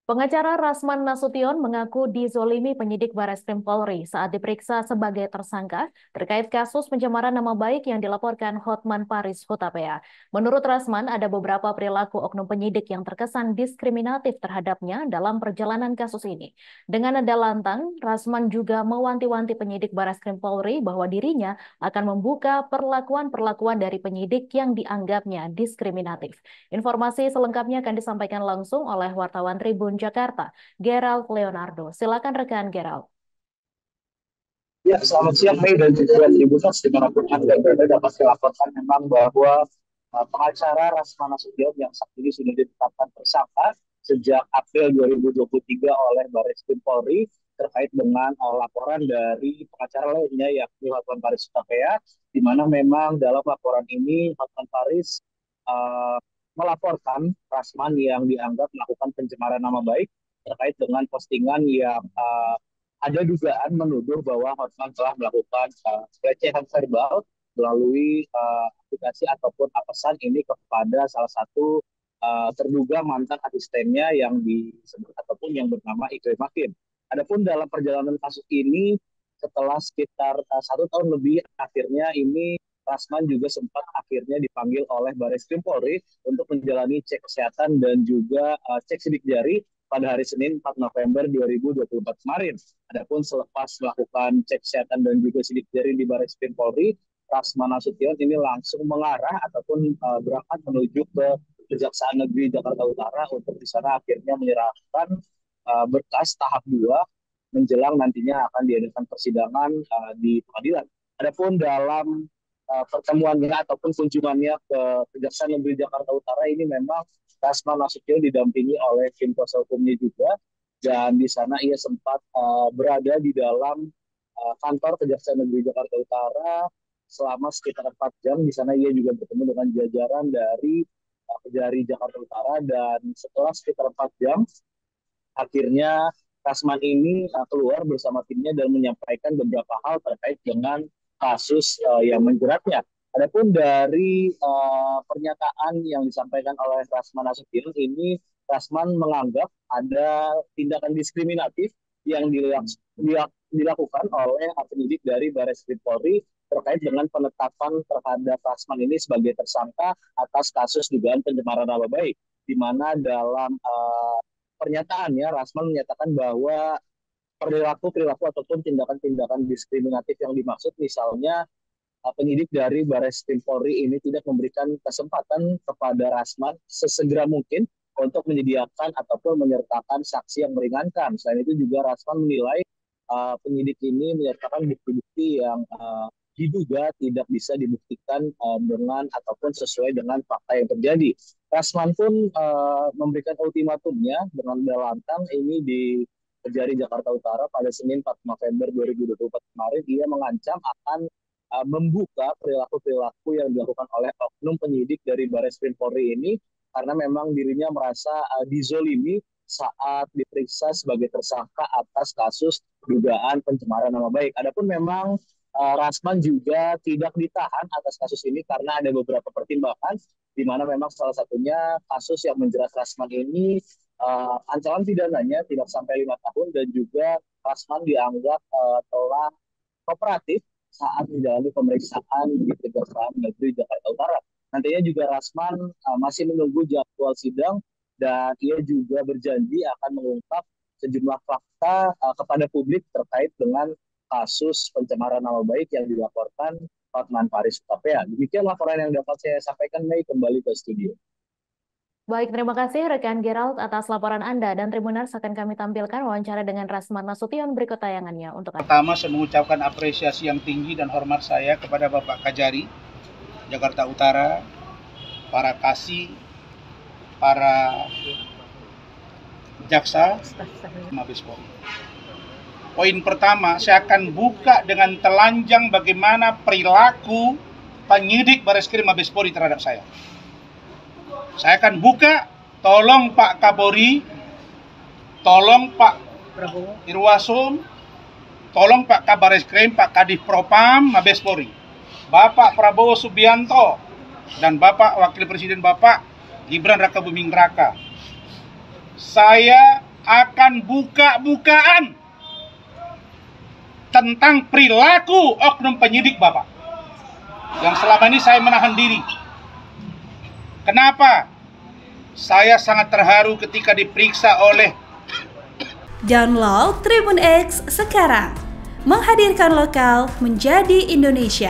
Pengacara Rasman Nasution mengaku dizolimi penyidik Bareskrim Polri saat diperiksa sebagai tersangka terkait kasus pencemaran nama baik yang dilaporkan Hotman Paris Hutapea. Menurut Rasman, ada beberapa perilaku oknum penyidik yang terkesan diskriminatif terhadapnya dalam perjalanan kasus ini. Dengan nada lantang, Rasman juga mewanti-wanti penyidik Bareskrim Polri bahwa dirinya akan membuka perlakuan-perlakuan dari penyidik yang dianggapnya diskriminatif. Informasi selengkapnya akan disampaikan langsung oleh wartawan Tribun Jakarta, Gerald Leonardo. Silakan rekan Gerald. Ya, selamat siang Mei dan juga Tribuners dimanapun Anda berada dapat dilaporkan memang bahwa pengacara Rasman Nasution yang saat ini sudah ditetapkan tersangka sejak April 2023 oleh Bareskrim Polri terkait dengan laporan dari pengacara lainnya yakni Hotman Paris Hutapea, di mana memang dalam laporan ini Hotman Paris uh, melaporkan Rasman yang dianggap melakukan pencemaran nama baik terkait dengan postingan yang ada dugaan menuduh bahwa Hotman telah melakukan pelecehan verbal melalui aplikasi ataupun pesan ini kepada salah satu terduga mantan asistennya yang disebut ataupun yang bernama Ikrim Makin. Adapun dalam perjalanan kasus ini setelah sekitar 1 tahun lebih akhirnya ini Rasman juga sempat akhirnya dipanggil oleh Bareskrim Polri untuk menjalani cek kesehatan dan juga cek sidik jari pada hari Senin 4 November 2024 kemarin. Adapun selepas melakukan cek kesehatan dan juga sidik jari di Bareskrim Polri, Rasman Nasution ini langsung mengarah ataupun berangkat menuju ke Kejaksaan Negeri Jakarta Utara untuk di sana akhirnya menyerahkan berkas tahap 2 menjelang nantinya akan diadakan persidangan di pengadilan. Adapun dalam pertemuannya ataupun kunjungannya ke Kejaksaan Negeri Jakarta Utara ini memang Rasman Nasution didampingi oleh tim kuasa hukumnya juga, dan di sana ia sempat berada di dalam kantor Kejaksaan Negeri Jakarta Utara selama sekitar 4 jam. Di sana ia juga bertemu dengan jajaran dari Kejari Jakarta Utara, dan setelah sekitar 4 jam akhirnya Rasman ini keluar bersama timnya dan menyampaikan beberapa hal terkait dengan kasus yang menjeratnya. Adapun dari pernyataan yang disampaikan oleh Rasman Nasution ini, Rasman menganggap ada tindakan diskriminatif yang dilakukan oleh penyidik dari Bareskrim Polri terkait dengan penetapan terhadap Rasman ini sebagai tersangka atas kasus dugaan pencemaran nama baik, di mana dalam pernyataannya Rasman menyatakan bahwa perilaku-perilaku ataupun tindakan-tindakan diskriminatif yang dimaksud misalnya penyidik dari Bareskrim Polri ini tidak memberikan kesempatan kepada Rasman sesegera mungkin untuk menyediakan ataupun menyertakan saksi yang meringankan. Selain itu juga Rasman menilai penyidik ini menyertakan bukti-bukti yang diduga tidak bisa dibuktikan dengan ataupun sesuai dengan fakta yang terjadi. Rasman pun memberikan ultimatumnya dengan lantang ini di Kejari Jakarta Utara pada Senin 4 November 2024 kemarin. Ia mengancam akan membuka perilaku-perilaku yang dilakukan oleh oknum penyidik dari Bareskrim Polri ini karena memang dirinya merasa dizolimi saat diperiksa sebagai tersangka atas kasus dugaan pencemaran nama baik. Adapun memang Rasman juga tidak ditahan atas kasus ini karena ada beberapa pertimbangan, di mana memang salah satunya kasus yang menjerat Rasman ini ancaman pidananya tidak sampai 5 tahun, dan juga Rasman dianggap telah kooperatif saat menjalani pemeriksaan di Kejaksaan Negeri Jakarta Utara. Nantinya juga Rasman masih menunggu jadwal sidang, dan ia juga berjanji akan mengungkap sejumlah fakta kepada publik terkait dengan kasus pencemaran nama baik yang dilaporkan Hotman Paris Hutapea. Demikian laporan yang dapat saya sampaikan, Mei, kembali ke studio. Baik, terima kasih rekan Gerald atas laporan Anda dan Tribuners akan kami tampilkan wawancara dengan Rasman Nasution berikut tayangannya untuk Anda. Pertama, saya mengucapkan apresiasi yang tinggi dan hormat saya kepada Bapak Kajari Jakarta Utara, para kasih, para jaksa, Mabes Polri. Poin pertama, saya akan buka dengan telanjang bagaimana perilaku penyidik Bareskrim Mabes Polri terhadap saya. Saya akan buka, tolong Pak Kapolri, tolong Pak Irwasum, tolong Pak Kabareskrim, Pak Kadif Propam, Mabes Polri, Bapak Prabowo Subianto, dan Bapak Wakil Presiden Bapak Gibran Raka Buming Raka. Saya akan buka-bukaan tentang perilaku oknum penyidik Bapak. Yang selama ini saya menahan diri. Kenapa? Saya sangat terharu ketika diperiksa oleh Download Tribun X sekarang. Menghadirkan lokal menjadi Indonesia.